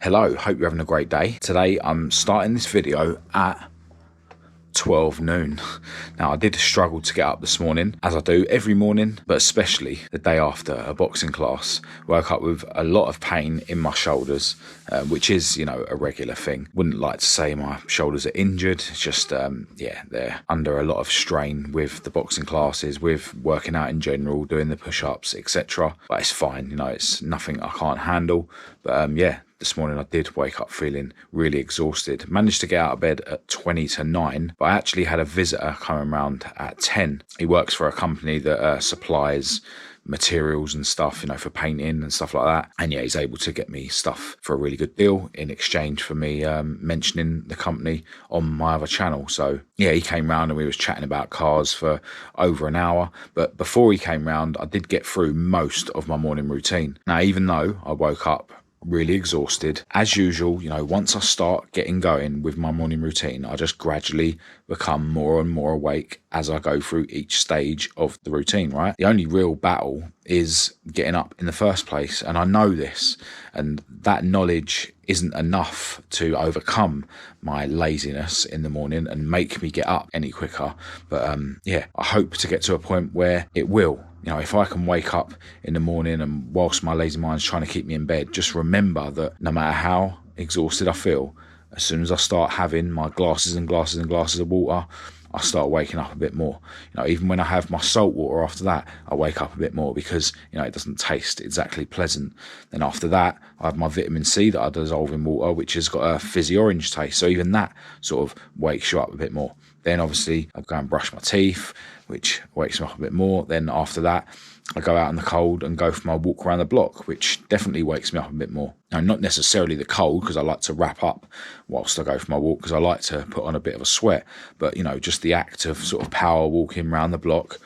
Hello, hope you're having a great day. Today I'm starting this video at 12 noon. Now I did struggle to get up this morning, as I do every morning, but especially the day after a boxing class. Woke up with a lot of pain in my shoulders, which is, a regular thing. Wouldn't like to say my shoulders are injured. It's just, they're under a lot of strain with the boxing classes, with working out in general, doing the push-ups, etc. But it's fine, it's nothing I can't handle. But this morning I did wake up feeling really exhausted. Managed to get out of bed at 20 to 9, but I actually had a visitor coming around at 10. He works for a company that supplies materials and stuff, for painting and stuff like that. And he's able to get me stuff for a really good deal in exchange for me mentioning the company on my other channel. So he came round and we was chatting about cars for over an hour. But before he came round, I did get through most of my morning routine. Now, even though I woke up really exhausted, as usual, once I start getting going with my morning routine, I just gradually become more and more awake as I go through each stage of the routine, right? The only real battle is getting up in the first place, and I know this, and that knowledge isn't enough to overcome my laziness in the morning and make me get up any quicker. But I hope to get to a point where it will. If I can wake up in the morning and whilst my lazy mind's trying to keep me in bed, just remember that no matter how exhausted I feel, as soon as I start having my glasses and glasses and glasses of water, I start waking up a bit more. Even when I have my salt water after that, I wake up a bit more because, it doesn't taste exactly pleasant. Then after that, I have my vitamin C that I dissolve in water, which has got a fizzy orange taste. So even that sort of wakes you up a bit more. Then obviously I go and brush my teeth, which wakes me up a bit more. Then after that, I go out in the cold and go for my walk around the block, which definitely wakes me up a bit more. Now, not necessarily the cold, because I like to wrap up whilst I go for my walk, because I like to put on a bit of a sweat. But, just the act of sort of power walking around the block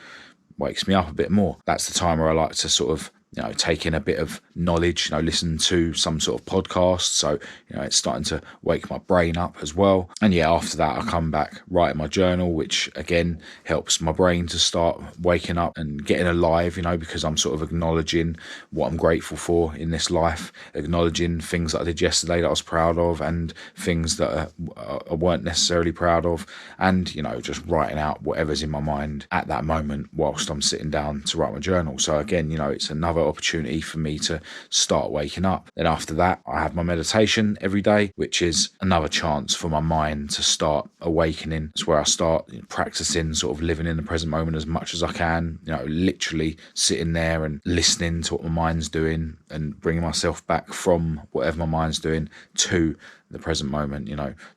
wakes me up a bit more. That's the time where I like to sort of take in a bit of knowledge, listen to some sort of podcast. So, it's starting to wake my brain up as well. And after that, I come back, write in my journal, which again helps my brain to start waking up and getting alive, because I'm sort of acknowledging what I'm grateful for in this life, acknowledging things that I did yesterday that I was proud of and things that I weren't necessarily proud of. And, just writing out whatever's in my mind at that moment whilst I'm sitting down to write my journal. So again, it's another opportunity for me to start waking up. Then after that, I have my meditation every day, which is another chance for my mind to start awakening. It's where I start practicing sort of living in the present moment as much as I can, literally sitting there and listening to what my mind's doing and bringing myself back from whatever my mind's doing to the present moment,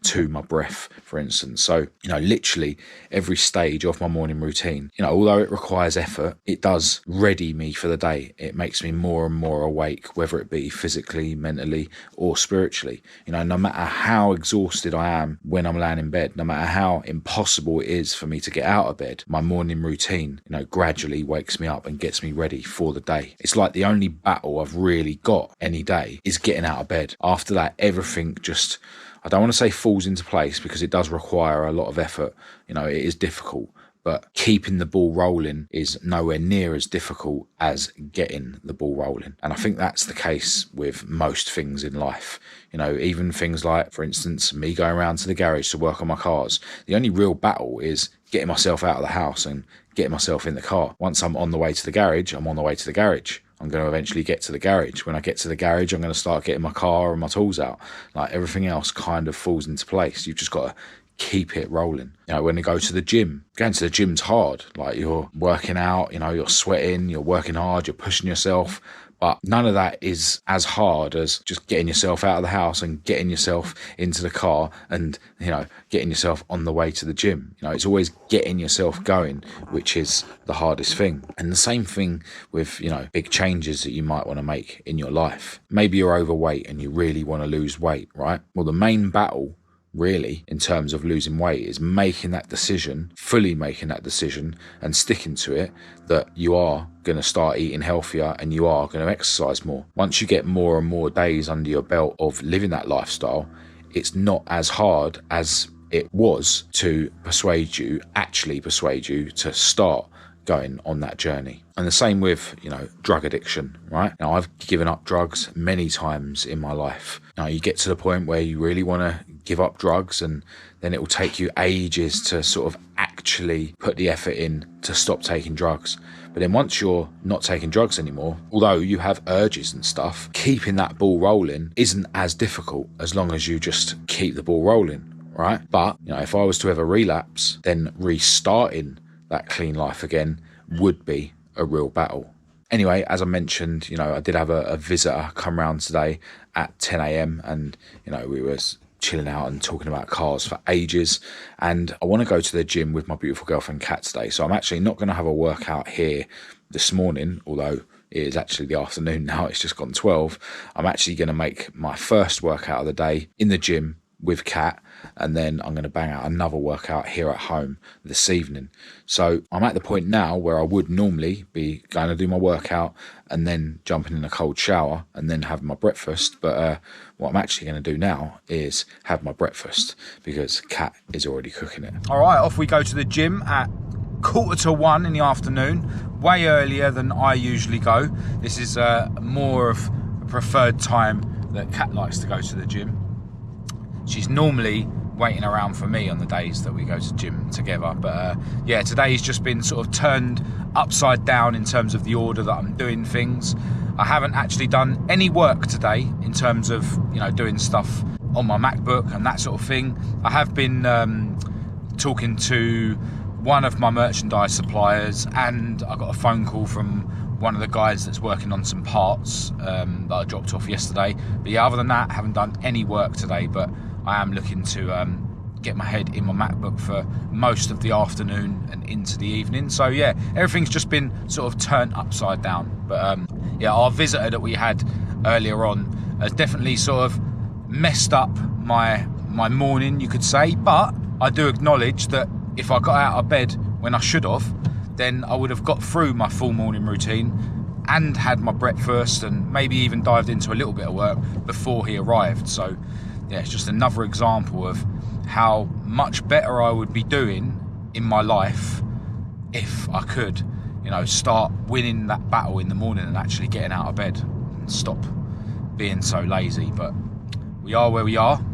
to my breath, for instance. So, literally every stage of my morning routine, although it requires effort, it does ready me for the day. It makes me more and more awake, whether it be physically, mentally, or spiritually. No matter how exhausted I am when I'm laying in bed, no matter how impossible it is for me to get out of bed, my morning routine, gradually wakes me up and gets me ready for the day. It's like the only battle I've really got any day is getting out of bed. After that, everything just, I don't want to say falls into place, because it does require a lot of effort. It is difficult, but keeping the ball rolling is nowhere near as difficult as getting the ball rolling. And I think that's the case with most things in life. Even things like, for instance, me going around to the garage to work on my cars. The only real battle is getting myself out of the house and getting myself in the car. Once I'm on the way to the garage, I'm on the way to the garage. I'm going to eventually get to the garage. When I get to the garage, I'm going to start getting my car and my tools out. Like, everything else kind of falls into place. You've just got to keep it rolling. When you go to the gym, going to the gym's hard. Like, you're working out, you're sweating, you're working hard, you're pushing yourself. But none of that is as hard as just getting yourself out of the house and getting yourself into the car and, getting yourself on the way to the gym. It's always getting yourself going, which is the hardest thing. And the same thing with, big changes that you might want to make in your life. Maybe you're overweight and you really want to lose weight, right? Well, the main battle really in terms of losing weight is making that decision, fully making that decision and sticking to it, that you are going to start eating healthier and you are going to exercise more. Once you get more and more days under your belt of living that lifestyle, it's not as hard as it was to actually persuade you to start going on that journey. And the same with, drug addiction, right? Now, I've given up drugs many times in my life. Now, you get to the point where you really want to give up drugs, and then it will take you ages to sort of actually put the effort in to stop taking drugs. But then once you're not taking drugs anymore, although you have urges and stuff, keeping that ball rolling isn't as difficult as long as you just keep the ball rolling, right? But, if I was to ever relapse, then restarting that clean life again would be a real battle. Anyway, as I mentioned, I did have a visitor come round today at 10 a.m. and, we were chilling out and talking about cars for ages, and I want to go to the gym with my beautiful girlfriend Kat today. So I'm actually not going to have a workout here this morning, although it is actually the afternoon now, it's just gone 12. I'm actually going to make my first workout of the day in the gym with Kat, and then I'm going to bang out another workout here at home this evening. So I'm at the point now where I would normally be going to do my workout and then jumping in a cold shower and then having my breakfast. But what I'm actually going to do now is have my breakfast because Kat is already cooking it. All right, off we go to the gym at 1:45 in the afternoon, way earlier than I usually go. This is more of a preferred time that Kat likes to go to the gym. She's normally waiting around for me on the days that we go to gym together. But today's just been sort of turned upside down in terms of the order that I'm doing things. I haven't actually done any work today in terms of, doing stuff on my MacBook and that sort of thing. I have been talking to one of my merchandise suppliers, and I got a phone call from one of the guys that's working on some parts that I dropped off yesterday. But other than that, I haven't done any work today, but I am looking to get my head in my MacBook for most of the afternoon and into the evening. So everything's just been sort of turned upside down. But our visitor that we had earlier on has definitely sort of messed up my morning, you could say. But I do acknowledge that if I got out of bed when I should have, then I would have got through my full morning routine and had my breakfast and maybe even dived into a little bit of work before he arrived. So it's just another example of how much better I would be doing in my life if I could, start winning that battle in the morning and actually getting out of bed and stop being so lazy. But we are where we are.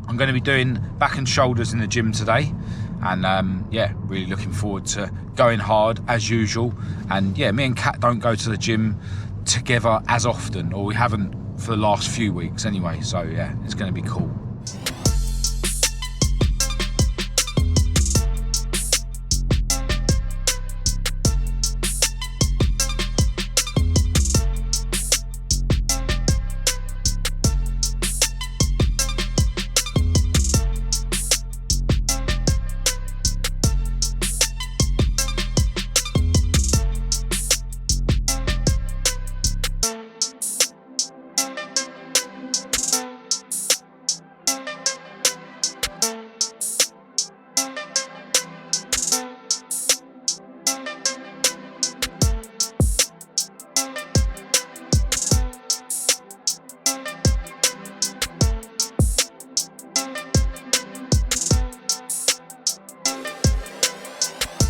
I'm going to be doing back and shoulders in the gym today, and really looking forward to going hard as usual. And me and Kat don't go to the gym together as often, or we haven't for the last few weeks anyway, so it's going to be cool.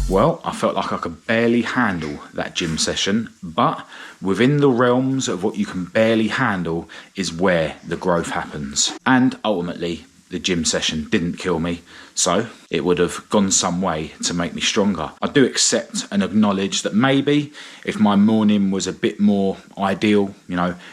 Well, I felt like I could barely handle that gym session, but within the realms of what you can barely handle is where the growth happens. And ultimately, the gym session didn't kill me, so it would have gone some way to make me stronger. I do accept and acknowledge that maybe if my morning was a bit more ideal,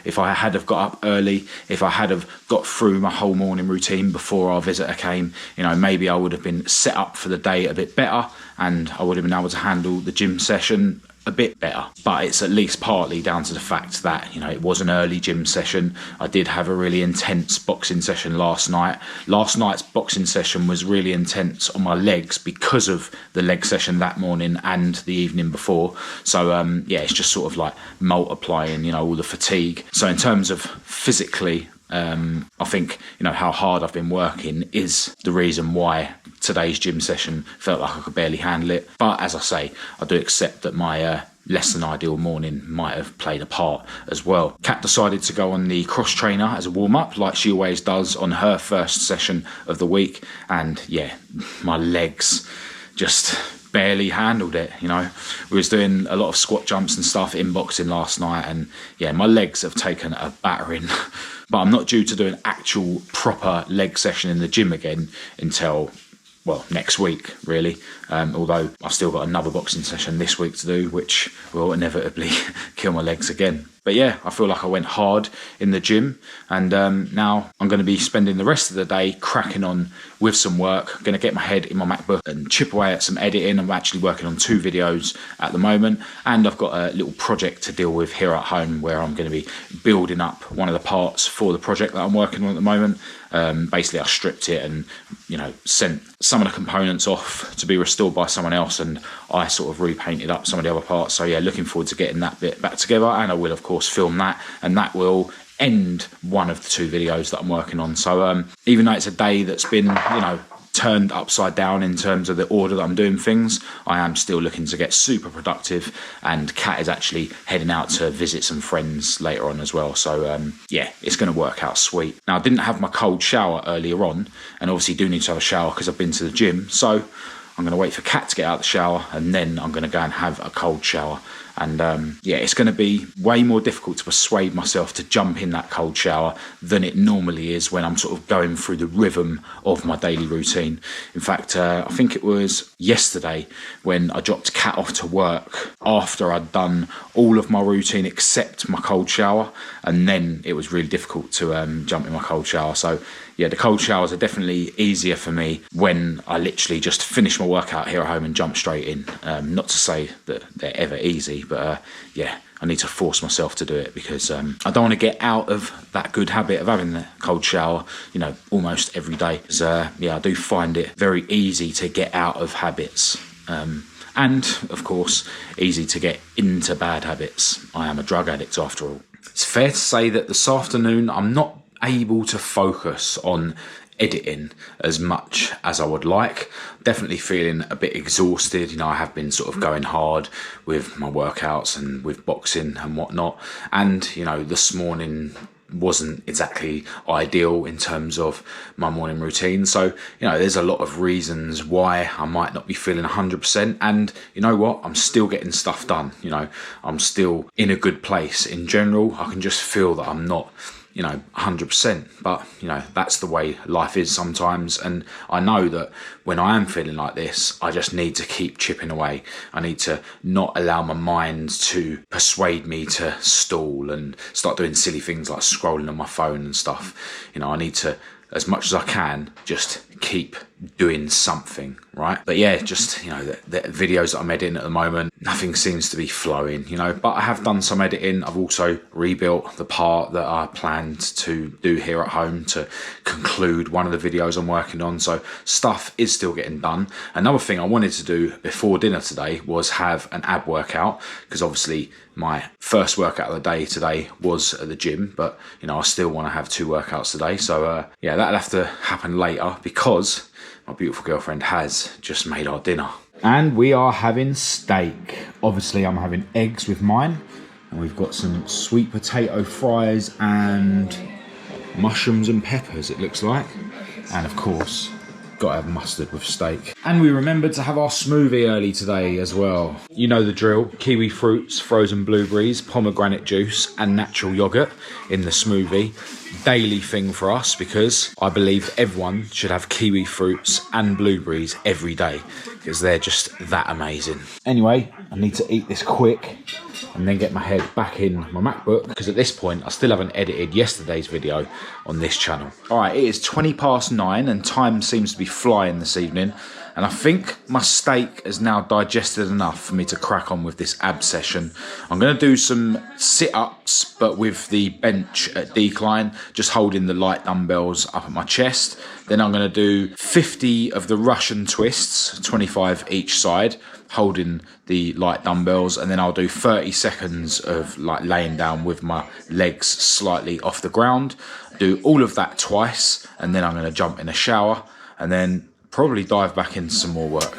if I had have got up early, if I had have got through my whole morning routine before our visitor came, maybe I would have been set up for the day a bit better, and I would have been able to handle the gym session a bit better. But it's at least partly down to the fact that it was an early gym session. I did have a really intense boxing session last night. Last night's boxing session was really intense on my legs because of the leg session that morning and the evening before. So it's just sort of like multiplying all the fatigue. So in terms of physically, I think how hard I've been working is the reason why today's gym session felt like I could barely handle it. But as I say, I do accept that my less than ideal morning might have played a part as well. Kat decided to go on the cross trainer as a warm-up like she always does on her first session of the week, and my legs just barely handled it. You know, we was doing a lot of squat jumps and stuff in boxing last night, and yeah, my legs have taken a battering. But I'm not due to do an actual proper leg session in the gym again until, well, next week, really. Although I've still got another boxing session this week to do, which will inevitably kill my legs again. But yeah, I feel like I went hard in the gym, and now I'm going to be spending the rest of the day cracking on with some work. I'm going to get my head in my MacBook and chip away at some editing. I'm actually working on 2 videos at the moment, and I've got a little project to deal with here at home where I'm going to be building up one of the parts for the project that I'm working on at the moment. Basically, I stripped it and, you know, sent some of the components off to be restored by someone else, and I sort of repainted up some of the other parts. So yeah, looking forward to getting that bit back together, and I will of course film that, and that will end one of the 2 videos that I'm working on. So even though it's a day that's been, you know, turned upside down in terms of the order that I'm doing things, I am still looking to get super productive, and Kat is actually heading out to visit some friends later on as well. So yeah, it's going to work out sweet. Now, I didn't have my cold shower earlier on, and obviously do need to have a shower because I've been to the gym. So I'm going to wait for Kat to get out of the shower, and then I'm going to go and have a cold shower. And yeah, it's going to be way more difficult to persuade myself to jump in that cold shower than it normally is when I'm sort of going through the rhythm of my daily routine. In fact, I think it was yesterday when I dropped Kat off to work after I'd done all of my routine except my cold shower, and then it was really difficult to jump in my cold shower. So yeah, the cold showers are definitely easier for me when I literally just finish my workout here at home and jump straight in. Not to say that they're ever easy, but yeah, I need to force myself to do it because I don't want to get out of that good habit of having the cold shower, you know, almost every day. 'Cause, yeah, I do find it very easy to get out of habits. And, of course, easy to get into bad habits. I am a drug addict after all. It's fair to say that this afternoon I'm not able to focus on editing as much as I would like. Definitely feeling a bit exhausted. You know, I have been sort of going hard with my workouts and with boxing and whatnot. And, you know, this morning wasn't exactly ideal in terms of my morning routine. So, you know, there's a lot of reasons why I might not be feeling 100%. And you know what? I'm still getting stuff done. You know, I'm still in a good place in general. I can just feel that I'm not, you know, 100%, but you know, that's the way life is sometimes. And I know that when I am feeling like this, I just need to keep chipping away. I need to not allow my mind to persuade me to stall and start doing silly things like scrolling on my phone and stuff. You know, I need to, as much as I can, just keep doing something, right? But yeah, just, you know, the videos that I'm editing at the moment, nothing seems to be flowing, you know, but I have done some editing. I've also rebuilt the part that I planned to do here at home to conclude one of the videos I'm working on. So stuff is still getting done. Another thing I wanted to do before dinner today was have an ab workout, because obviously my first workout of the day today was at the gym, but you know, I still want to have 2 workouts today. So yeah, that'll have to happen later because my beautiful girlfriend has just made our dinner. And we are having steak. Obviously I'm having eggs with mine, and we've got some sweet potato fries and mushrooms and peppers, it looks like. And of course, got to have mustard with steak. And we remembered to have our smoothie early today as well. You know the drill: kiwi fruits, frozen blueberries, pomegranate juice and natural yogurt in the smoothie. Daily thing for us, because I believe everyone should have kiwi fruits and blueberries every day, because they're just that amazing. Anyway, I need to eat this quick and then get my head back in my MacBook, because at this point I still haven't edited yesterday's video on this channel. Alright, it is 9:20 and time seems to be flying this evening, and I think my steak has now digested enough for me to crack on with this ab session. I'm going to do some sit-ups, but with the bench at decline, just holding the light dumbbells up at my chest. Then I'm going to do 50 of the Russian twists, 25 each side, holding the light dumbbells, and then I'll do 30 seconds of like laying down with my legs slightly off the ground. Do all of that twice, and then I'm going to jump in a shower, and then probably dive back into some more work.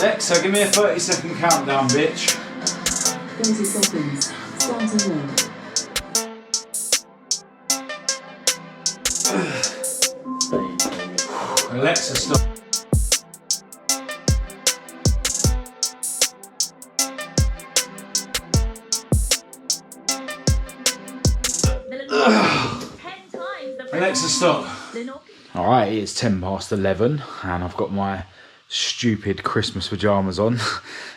Alexa, give me a 30-second countdown, bitch. 30 seconds. Starting now. Alexa, stop. Alexa, stop. Alright, it's 10 past 11 and I've got my stupid Christmas pyjamas on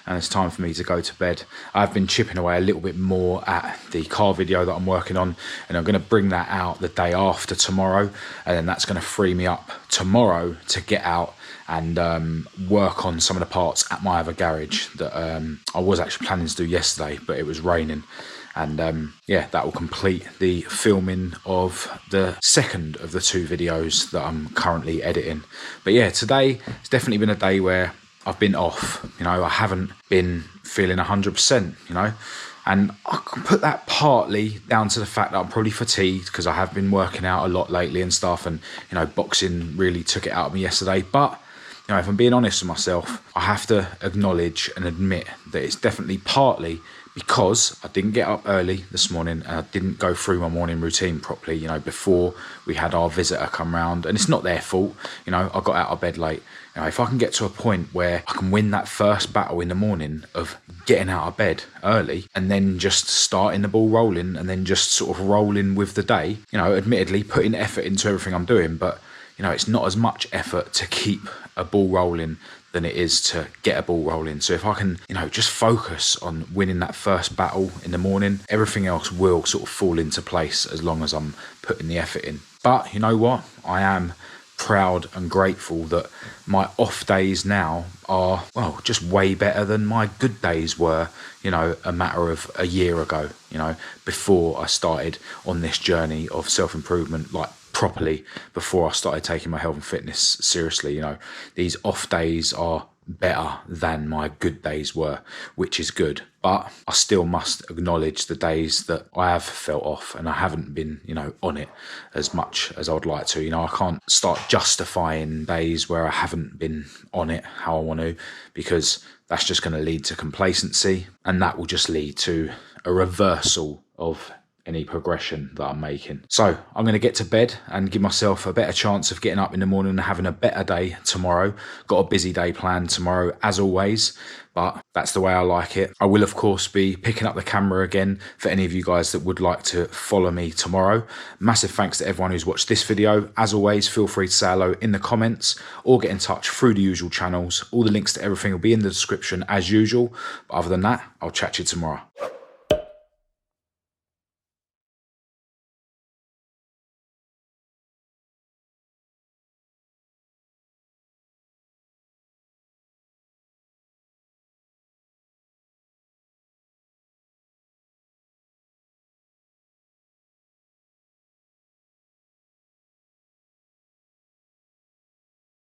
and it's time for me to go to bed. I've been chipping away a little bit more at the car video that I'm working on, and I'm going to bring that out the day after tomorrow, and then that's going to free me up tomorrow to get out and work on some of the parts at my other garage that I was actually planning to do yesterday, but it was raining. And yeah, that will complete the filming of the second of the 2 videos that I'm currently editing. But yeah, today it's definitely been a day where I've been off. You know, I haven't been feeling 100%, you know, and I can put that partly down to the fact that I'm probably fatigued because I have been working out a lot lately and stuff, and you know, boxing really took it out of me yesterday. But you know, if I'm being honest with myself, I have to acknowledge and admit that it's definitely partly because I didn't get up early this morning and I didn't go through my morning routine properly, you know, before we had our visitor come round. And it's not their fault, you know, I got out of bed late. You know, if I can get to a point where I can win that first battle in the morning of getting out of bed early and then just starting the ball rolling and then just sort of rolling with the day, you know, admittedly putting effort into everything I'm doing, but you know, it's not as much effort to keep a ball rolling than it is to get a ball rolling. So if I can, you know, just focus on winning that first battle in the morning, everything else will sort of fall into place as long as I'm putting the effort in. But you know what? I am proud and grateful that my off days now are, well, just way better than my good days were, you know, a matter of a year ago, you know, before I started on this journey of self-improvement, like properly, before I started taking my health and fitness seriously. You know, these off days are better than my good days were, which is good. But I still must acknowledge the days that I have felt off and I haven't been, you know, on it as much as I would like to. You know, I can't start justifying days where I haven't been on it how I want to, because that's just going to lead to complacency, and that will just lead to a reversal of any progression that I'm making. So I'm going to get to bed and give myself a better chance of getting up in the morning and having a better day tomorrow. Got a busy day planned tomorrow as always, but that's the way I like it. I will of course be picking up the camera again for any of you guys that would like to follow me tomorrow. Massive thanks to everyone who's watched this video. As always, feel free to say hello in the comments or get in touch through the usual channels. All the links to everything will be in the description as usual. But other than that, I'll chat to you tomorrow.